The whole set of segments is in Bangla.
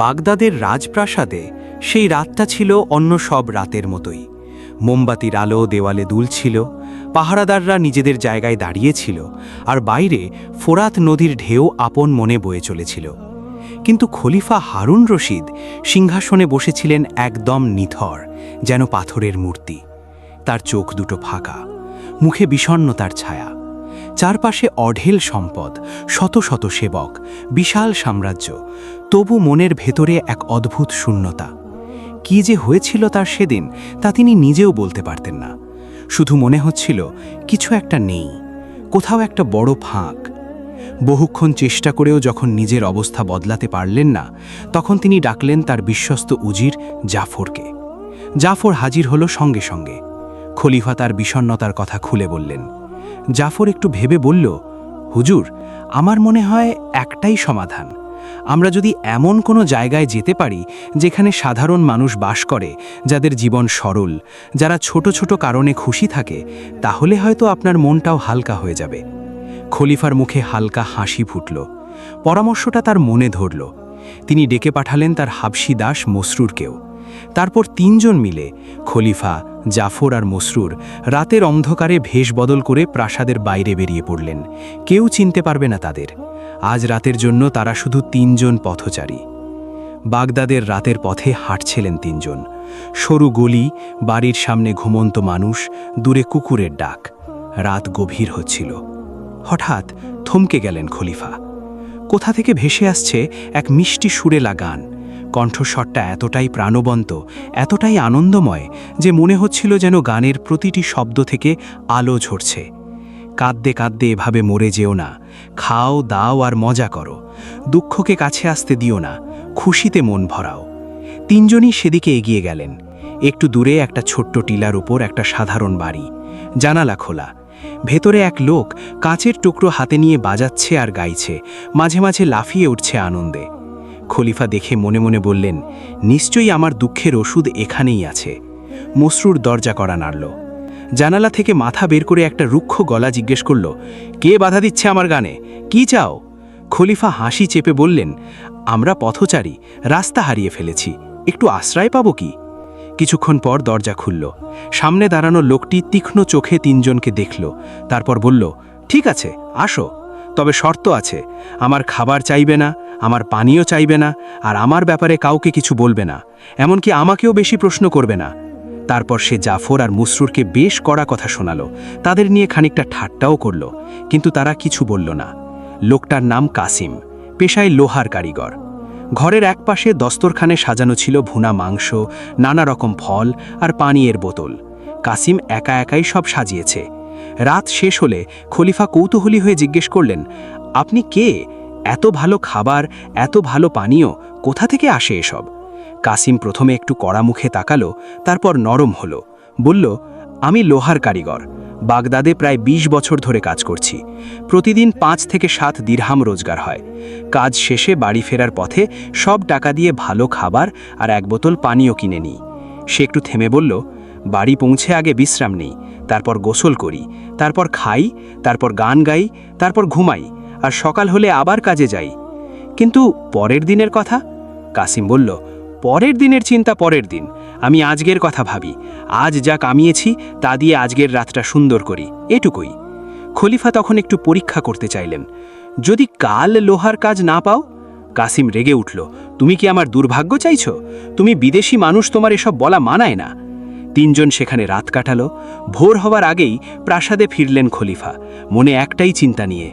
বাগদাদের রাজপ্রাসাদে সেই রাতটা ছিল অন্য সব রাতের মতোই। মোমবাতির আলো দেওয়ালে দুলছিল, পাহারাদাররা নিজেদের জায়গায় দাঁড়িয়েছিল, আর বাইরে ফোরাত নদীর ঢেউ আপন মনে বয়ে চলেছিল। কিন্তু খলিফা হারুন রশিদ সিংহাসনে বসেছিলেন একদম নিথর, যেন পাথরের মূর্তি। তার চোখ দুটো ফাঁকা, মুখে বিষণ্ণতার ছায়া। চারপাশে অঢেল সম্পদ, শত শত সেবক, বিশাল সাম্রাজ্য, তবু মনের ভেতরে এক অদ্ভুত শূন্যতা। কি যে হয়েছিল তার সেদিন, তা তিনি নিজেও বলতে পারতেন না। শুধু মনে হচ্ছিল কিছু একটা নেই, কোথাও একটা বড় ফাঁক। বহুক্ষণ চেষ্টা করেও যখন নিজের অবস্থা বদলাতে পারলেন না, তখন তিনি ডাকলেন তার বিশ্বস্ত উজির জাফরকে। জাফর হাজির হলো সঙ্গে সঙ্গে। খলিফা তার বিষণ্ণতার কথা খুলে বললেন। জাফর একটু ভেবে বলল, হুজুর, আমার মনে হয় একটাই সমাধান। আমরা যদি এমন কোনো জায়গায় যেতে পারি যেখানে সাধারণ মানুষ বাস করে, যাদের জীবন সরল, যারা ছোট ছোট কারণে খুশি থাকে, তাহলে হয়তো আপনার মনটাও হালকা হয়ে যাবে। খলিফার মুখে হালকা হাসি ফুটল। পরামর্শটা তার মনে ধরল। তিনি ডেকে পাঠালেন তার হাবশি দাস মসরুরকেও। তারপর তিনজন মিলে, খলিফা, জাফর আর মসরুর, রাতের অন্ধকারে ভেষ বদল করে প্রাসাদের বাইরে বেরিয়ে পড়লেন। কেউ চিনতে পারবে না তাদের। আজ রাতের জন্য তারা শুধু তিনজন পথচারী। বাগদাদের রাতের পথে হাঁটছিলেন তিনজন। সরু গলি, বাড়ির সামনে ঘুমন্ত মানুষ, দূরে কুকুরের ডাক। রাত গভীর হচ্ছিল। হঠাৎ থমকে গেলেন খলিফা। কোথা থেকে ভেসে আসছে এক মিষ্টি সুরেলা গান। কণ্ঠস্বরটা এতটাই প্রাণবন্ত, এতটাই আনন্দময় যে মনে হচ্ছিল যেন গানের প্রতিটি শব্দ থেকে আলো ঝরছে। কাঁদতে কাঁদতে এভাবে মরে যেও না, খাও দাও আর মজা করো, দুঃখকে কাছে আসতে দিও না, খুশিতে মন ভরাও। তিনজনই সেদিকে এগিয়ে গেলেন। একটু দূরে একটা ছোট্ট টিলার উপর একটা সাধারণ বাড়ি, জানালা খোলা। ভেতরে এক লোক কাঁচের টুকরো হাতে নিয়ে বাজাচ্ছে আর গাইছে, মাঝে মাঝে লাফিয়ে উঠছে আনন্দে। খলিফা দেখে মনে মনে বললেন, নিশ্চয়ই আমার দুঃখের ওষুধ এখানেই আছে। মসরুর দরজা কড়া নাড়ল। জানালা থেকে মাথা বের করে একটা রুক্ষ গলা জিজ্ঞেস করল, কে বাধা দিচ্ছে আমার গানে? কি চাও? খলিফা হাসি চেপে বললেন, আমরা পথচারী, রাস্তা হারিয়ে ফেলেছি, একটু আশ্রয় পাবো কি? কিছুক্ষণ পর দরজা খুলল। সামনে দাঁড়ানো লোকটি তীক্ষ্ণ চোখে তিনজনকে দেখল, তারপর বলল, ঠিক আছে, আসো, তবে শর্ত আছে। আমার খাবার চাইবে না, আমার পানীয় চাইবে না, আর আমার ব্যাপারে কাউকে কিছু বলবে না, এমনকি আমাকেও বেশি প্রশ্ন করবে না। তারপর সে জাফর আর মসরুরকে বেশ কড়া কথা শোনালো, তাদের নিয়ে খানিকটা ঠাট্টাও করল, কিন্তু তারা কিছু বলল না। লোকটার নাম কাসিম, পেশায় লোহার কারিগর। ঘরের একপাশে দস্তরখানে সাজানো ছিল ভুনা মাংস, নানা রকম ফল আর পানীয়ের বোতল। কাসিম একা একাই সব সাজিয়েছে। রাত শেষ হলে খলিফা কৌতূহলী হয়ে জিজ্ঞেস করলেন, আপনি কে? এত ভালো খাবার, এত ভালো পানীয়, কোথা থেকে আসে এসব? কাসিম প্রথমে একটু কড়া মুখে তাকালো, তারপর নরম হলো, বলল, আমি লোহার কারিগর, বাগদাদে প্রায় ২০ বছর ধরে কাজ করছি। প্রতিদিন ৫ থেকে ৭ দিরহাম রোজগার হয়। কাজ শেষে বাড়ি ফেরার পথে সব টাকা দিয়ে ভালো খাবার আর এক বোতল পানীয় কিনে নিই। সে একটু থেমে বলল, বাড়ি পৌঁছে আগে বিশ্রাম নেই, তারপর গোসল করি, তারপর খাই, তারপর গান গাই, তারপর ঘুমাই, আর সকাল হলে আবার কাজে যাই। কিন্তু পরের দিনের কথা? কাসিম বলল, পরের দিনের চিন্তা পরের দিন, আমি আজকের কথা ভাবি। আজ যা কামিয়েছি তা দিয়ে আজকের রাতটা সুন্দর করি, এটুকুই। খলিফা তখন একটু পরীক্ষা করতে চাইলেন, যদি কাল লোহার কাজ না পাও? কাসিম রেগে উঠল, তুমি কি আমার দুর্ভাগ্য চাইছো? তুমি বিদেশি মানুষ, তোমার এসব বলা মানায় না। তিনজন সেখানে রাত কাটালো। ভোর হওয়ার আগেই প্রাসাদে ফিরলেন খলিফা, মনে একটাই চিন্তা নিয়ে,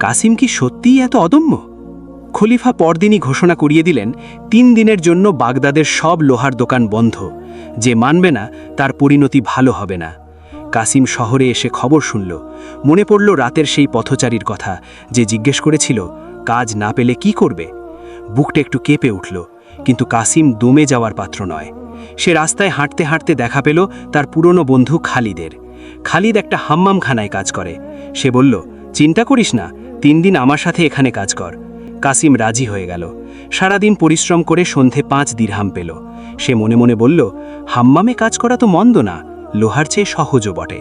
কাসিম কি সত্যিই এত অদম্য? খলিফা পরদিনই ঘোষণা করিয়ে দিলেন, ৩ দিনের জন্য বাগদাদের সব লোহার দোকান বন্ধ। যে মানবে না তার পরিণতি ভালো হবে না। কাসিম শহরে এসে খবর শুনল। মনে পড়ল রাতের সেই পথচারীর কথা, যে জিজ্ঞেস করেছিল, কাজ না পেলে কি করবে? বুকটা একটু কেঁপে উঠল। কিন্তু কাসিম দমে যাওয়ার পাত্র নয়। সে রাস্তায় হাঁটতে হাঁটতে দেখা পেল তার পুরনো বন্ধু খালিদের। খালিদ একটা হাম্মামখানায় কাজ করে। সে বলল, চিন্তা করিস না, ৩ দিন আমার সাথে এখানে কাজ কর। কাসিম রাজি হয়ে গেল। সারাদিন পরিশ্রম করে সন্ধে ৫ দিরহাম পেল। সে মনে মনে বলল, হাম্মামে কাজ করা তো মন্দ না, লোহার চেয়ে সহজও বটে।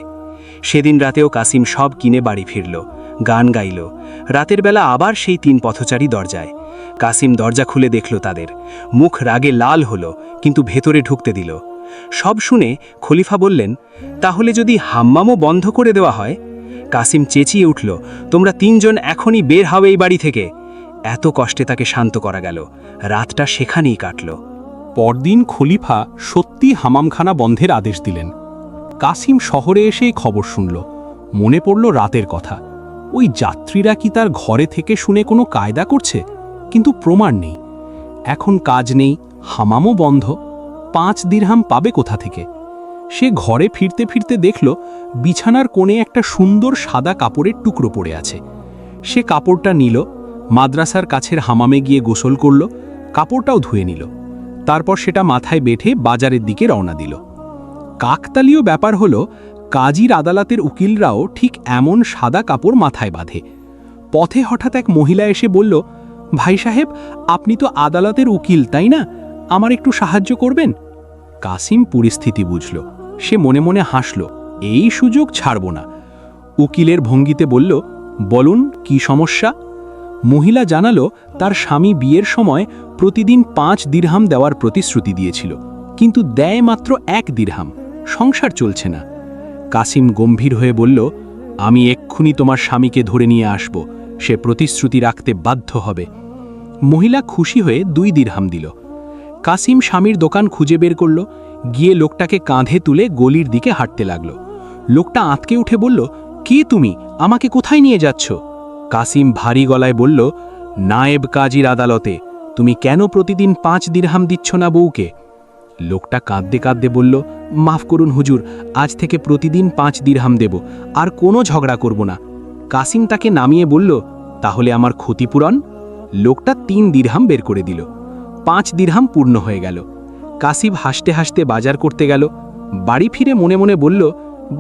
সেদিন রাতেও কাসিম সব কিনে বাড়ি ফিরল। গান গাইল। রাতের বেলা আবার সেই 3 পথচারী দরজায়। কাসিম দরজা খুলে দেখল তাদের। মুখ রাগে লাল হলো, কিন্তু ভেতরে ঢুকতে দিল। সব শুনে খলিফা বললেন, তাহলে যদি হাম্মামও বন্ধ করে দেওয়া হয়? কাসিম চেঁচিয়ে উঠল, তোমরা 3 জন এখনই বের হও এই বাড়ি থেকে। এত কষ্টে তাকে শান্ত করা গেল। রাতটা সেখানেই কাটল। পরদিন খলিফা সত্যি হামামখানা বন্ধের আদেশ দিলেন। কাসিম শহরে এসেই খবর শুনল। মনে পড়ল রাতের কথা। ওই যাত্রীরা কি তার ঘরে থেকে শুনে কোনো কায়দা করছে? কিন্তু প্রমাণ নেই। এখন কাজ নেই, হামামও বন্ধ। 5 দিরহাম পাবে কোথা থেকে? সে ঘরে ফিরতে ফিরতে দেখল বিছানার কোণে একটা সুন্দর সাদা কাপড়ের টুকরো পড়ে আছে। সে কাপড়টা নিল, মাদ্রাসার কাছের হামামে গিয়ে গোসল করল, কাপড়টাও ধুয়ে নিল। তারপর সেটা মাথায় বেঁধে বাজারের দিকে রওনা দিল। কাকতালীয় ব্যাপার হলো, কাজীর আদালতের উকিলরাও ঠিক এমন সাদা কাপড় মাথায় বাঁধে। পথে হঠাৎ এক মহিলা এসে বলল, ভাই সাহেব, আপনি তো আদালতের উকিল, তাই না? আমার একটু সাহায্য করবেন? কাসিম পরিস্থিতি বুঝল। সে মনে মনে হাসল, এই সুযোগ ছাড়ব না। উকিলের ভঙ্গিতে বলল, বলুন কি সমস্যা? মহিলা জানালো, তার স্বামী বিয়ের সময় প্রতিদিন 5 দিরহাম দেওয়ার প্রতিশ্রুতি দিয়েছিল, কিন্তু দেয় মাত্র 1 দিরহাম। সংসার চলছে না। কাসিম গম্ভীর হয়ে বলল, আমি এক্ষুনি তোমার স্বামীকে ধরে নিয়ে আসব। সে প্রতিশ্রুতি রাখতে বাধ্য হবে। মহিলা খুশি হয়ে 2 দিরহাম দিল। কাসিম স্বামীর দোকান খুঁজে বের করল, গিয়ে লোকটাকে কাঁধে তুলে গলির দিকে হাঁটতে লাগল। লোকটা আঁতকে উঠে বলল, কে তুমি? আমাকে কোথায় নিয়ে যাচ্ছ? কাসিম ভারী গলায় বলল, নায়েব কাজীর আদালতে। তুমি কেন প্রতিদিন 5 দিরহাম দিচ্ছ না বউকে? লোকটা কাঁদতে কাঁদতে বলল, মাফ করুন হুজুর, আজ থেকে প্রতিদিন 5 দিরহাম দেব, আর কোনো ঝগড়া করব না। কাসিম তাকে নামিয়ে বলল, তাহলে আমার ক্ষতিপূরণ? লোকটা 3 দিরহাম বের করে দিল। 5 দিরহাম পূর্ণ হয়ে গেল। কাসিম হাসতে হাসতে বাজার করতে গেল। বাড়ি ফিরে মনে মনে বলল,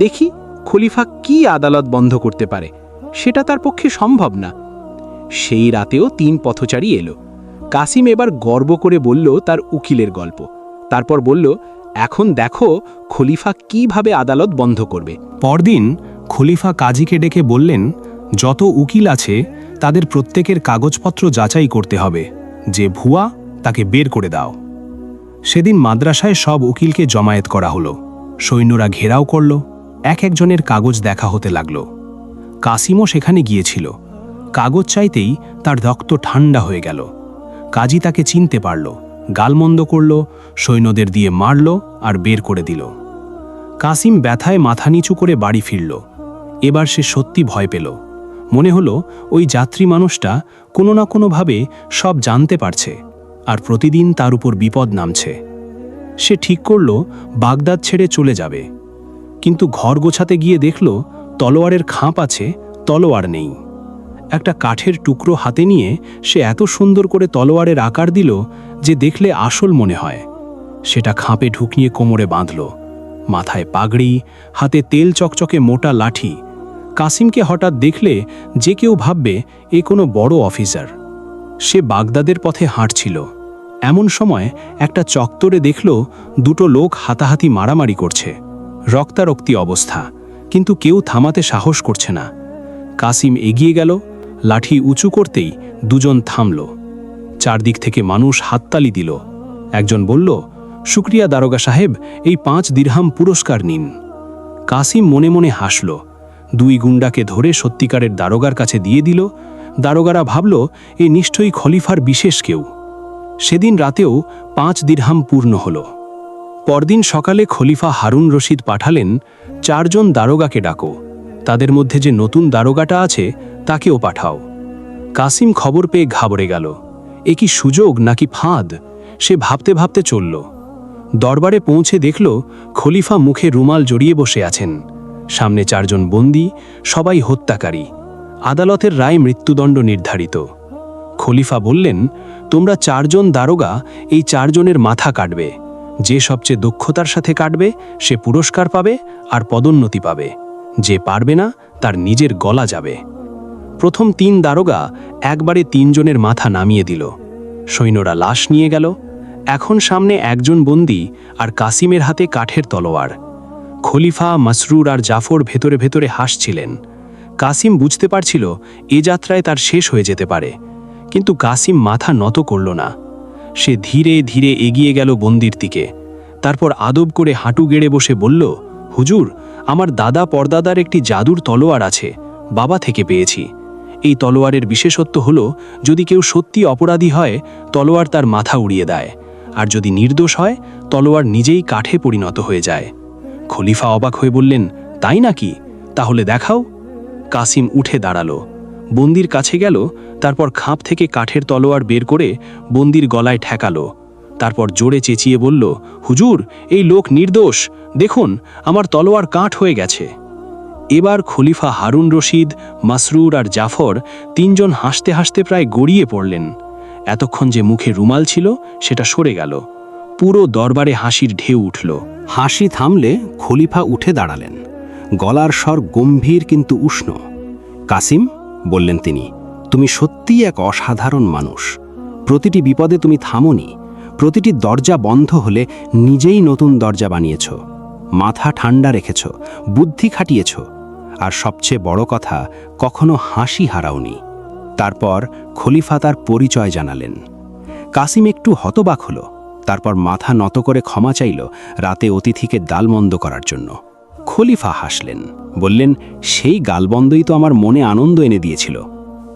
দেখি খলিফা কি আদালত বন্ধ করতে পারে। সেটা তার পক্ষে সম্ভব না। সেই রাতেও 3 পথচারী এলো। কাসিম এবার গর্ব করে বলল তার উকিলের গল্প। তারপর বলল, এখন দেখো খলিফা কিভাবে আদালত বন্ধ করবে। পরদিন খলিফা কাজীকে ডেকে বললেন, যত উকিল আছে তাদের প্রত্যেকের কাগজপত্র যাচাই করতে হবে। যে ভুয়া তাকে বের করে দাও। সেদিন মাদ্রাসায় সব উকিলকে জমায়েত করা হলো। সৈন্যরা ঘেরাও করল। এক একজনের কাগজ দেখা হতে লাগল। কাসিমও সেখানে গিয়েছিল। কাগজ চাইতেই তার রক্ত ঠান্ডা হয়ে গেল। কাজী তাকে চিনতে পারল, গালমন্দ করল, সৈন্যদের দিয়ে মারল আর বের করে দিল। কাসিম ব্যথায় মাথা নিচু করে বাড়ি ফিরল। এবার সে সত্যি ভয় পেল। মনে হলো ওই যাত্রী মানুষটা কোনো না কোনোভাবে সব জানতে পারছে, আর প্রতিদিন তার উপর বিপদ নামছে। সে ঠিক করল বাগদাদ ছেড়ে চলে যাবে। কিন্তু ঘর গোছাতে গিয়ে দেখল তলোয়ারের খাঁপ আছে, তলোয়ার নেই। একটা কাঠের টুকরো হাতে নিয়ে সে এত সুন্দর করে তলোয়ারের আকার দিল যে দেখলে আসল মনে হয়। সেটা খাঁপে ঢুকিয়ে কোমরে বাঁধল। মাথায় পাগড়ি, হাতে তেল চকচকে মোটা লাঠি। কাসিমকে হঠাৎ দেখলে যে কেউ ভাববে এ কোনো বড় অফিসার। সে বাগদাদের পথে হাঁটছিল। এমন সময় একটা চত্বরে দেখল 2 লোক হাতাহাতি মারামারি করছে। রক্তারক্তি অবস্থা, কিন্তু কেউ থামাতে সাহস করছে না। কাসিম এগিয়ে গেল। লাঠি উঁচু করতেই 2 জন থামল। চারদিক থেকে মানুষ হাততালি দিল। একজন বলল, শুক্রিয়া দারোগা সাহেব, এই 5 দিরহাম পুরস্কার নিন। কাসিম মনে মনে হাসল। 2 গুন্ডাকে ধরে সত্যিকারের দারোগার কাছে দিয়ে দিল। দারোগারা ভাবল এ নিশ্চয়ই খলিফার বিশেষ কেউ। সেদিন রাতেও 5 দিরহাম পূর্ণ হল। পরদিন সকালে খলিফা হারুন রশিদ পাঠালেন, 4 জন দারোগাকে ডাকো। তাদের মধ্যে যে নতুন দারোগাটা আছে তাকেও পাঠাও। কাসিম খবর পেয়ে ঘাবড়ে গেল। এ কি সুযোগ নাকি ফাঁদ? সে ভাবতে ভাবতে চলল। দরবারে পৌঁছে দেখল খলিফা মুখে রুমাল জড়িয়ে বসে আছেন। সামনে 4 জন বন্দী, সবাই হত্যাকারী। আদালতের রায় মৃত্যুদণ্ড নির্ধারিত। খলিফা বললেন, তোমরা 4 জন দারোগা এই 4 জনের মাথা কাটবে। যে সবচেয়ে দক্ষতার সাথে কাটবে সে পুরস্কার পাবে আর পদোন্নতি পাবে। যে পারবে না তার নিজের গলা যাবে। প্রথম 3 দারোগা একবারে 3 জনের মাথা নামিয়ে দিল। সৈন্যরা লাশ নিয়ে গেল। এখন সামনে 1 জন বন্দী আর কাসিমের হাতে কাঠের তলোয়ার। খলিফা, মাসরুর আর জাফর ভেতরে ভেতরে হাসছিলেন। কাসিম বুঝতে পারছিল এ যাত্রায় তার শেষ হয়ে যেতে পারে, কিন্তু কাসিম মাথা নত করল না। সে ধীরে ধীরে এগিয়ে গেল বন্দির দিকে। তারপর আদব করে হাঁটু গেড়ে বসে বলল, হুজুর, আমার দাদা পরদাদার একটি জাদুর তলোয়ার আছে, বাবা থেকে পেয়েছি। এই তলোয়ারের বিশেষত্ব হল, যদি কেউ সত্যি অপরাধী হয় তলোয়ার তার মাথা উড়িয়ে দেয়, আর যদি নির্দোষ হয় তলোয়ার নিজেই কাঠে পরিণত হয়ে যায়। খলিফা অবাক হয়ে বললেন, তাই নাকি? তাহলে দেখাও। কাসিম উঠে দাঁড়ালো, বন্দির কাছে গেল, তারপর খাপ থেকে কাঠের তলোয়ার বের করে বন্দির গলায় ঠেকালো। তারপর জোরে চেঁচিয়ে বলল, হুজুর, এই লোক নির্দোষ, দেখুন আমার তলোয়ার কাঠ হয়ে গেছে। এবার খলিফা হারুন রশিদ, মাসরুর আর জাফর তিনজন হাসতে হাসতে প্রায় গড়িয়ে পড়লেন। এতক্ষণ যে মুখে রুমাল ছিল সেটা সরে গেল। পুরো দরবারে হাসির ঢেউ উঠল। হাসি থামলে খলিফা উঠে দাঁড়ালেন, গলার স্বর গম্ভীর কিন্তু উষ্ণ। কাসিম, বললেন তিনি, তুমি সত্যিই এক অসাধারণ মানুষ। প্রতিটি বিপদে তুমি থামোনি, প্রতিটি দরজা বন্ধ হলে নিজেই নতুন দরজা বানিয়েছ, মাথা ঠান্ডা রেখেছ, বুদ্ধি খাটিয়েছ, আর সবচেয়ে বড় কথা, কখনো হাসি হারাওনি। তারপর খলিফা তার পরিচয় জানালেন। কাসিম একটু হতবাক হলো, তারপর মাথা নত করে ক্ষমা চাইল রাতে অতিথিকে গালমন্দ করার জন্য। খলিফা হাসলেন, বললেন, সেই গালবন্দই তো আমার মনে আনন্দ এনে দিয়েছিল।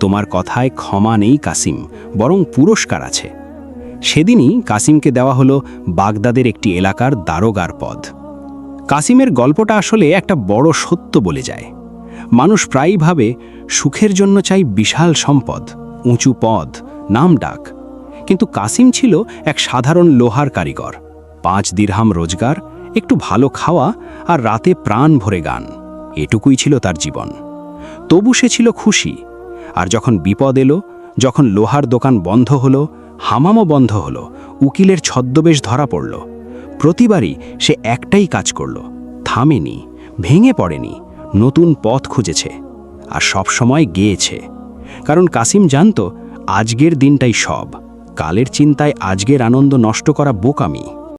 তোমার কথায় ক্ষমা নেই কাসিম, বরং পুরস্কার আছে। সেদিনই কাসিমকে দেওয়া হলো বাগদাদের একটি এলাকার দারোগার পদ। কাসিমের গল্পটা আসলে একটা বড় সত্য বলে যায়। মানুষ প্রায়ই ভাবে সুখের জন্য চাই বিশাল সম্পদ, উঁচু পদ, নাম ডাক, কিন্তু কাসিম ছিল এক সাধারণ লোহার কারিগর। 5 দিরহাম রোজগার, একটু ভালো খাওয়া আর রাতে প্রাণ ভরে গান, এটুকুই ছিল তার জীবন। তবু সে ছিল খুশি। আর যখন বিপদ এলো, যখন লোহার দোকান বন্ধ হলো, হামামও বন্ধ হলো, উকিলের ছদ্মবেশ ধরা পড়ল, প্রতিবারই সে একটাই কাজ করল, থামেনি, ভেঙে পড়েনি, নতুন পথ খুঁজেছে, আর সব সময় গেয়েছে। কারণ কাসিম জানত, আজকের দিনটাই সব, কালের চিন্তায় আজকের আনন্দ নষ্ট করা বোকামি।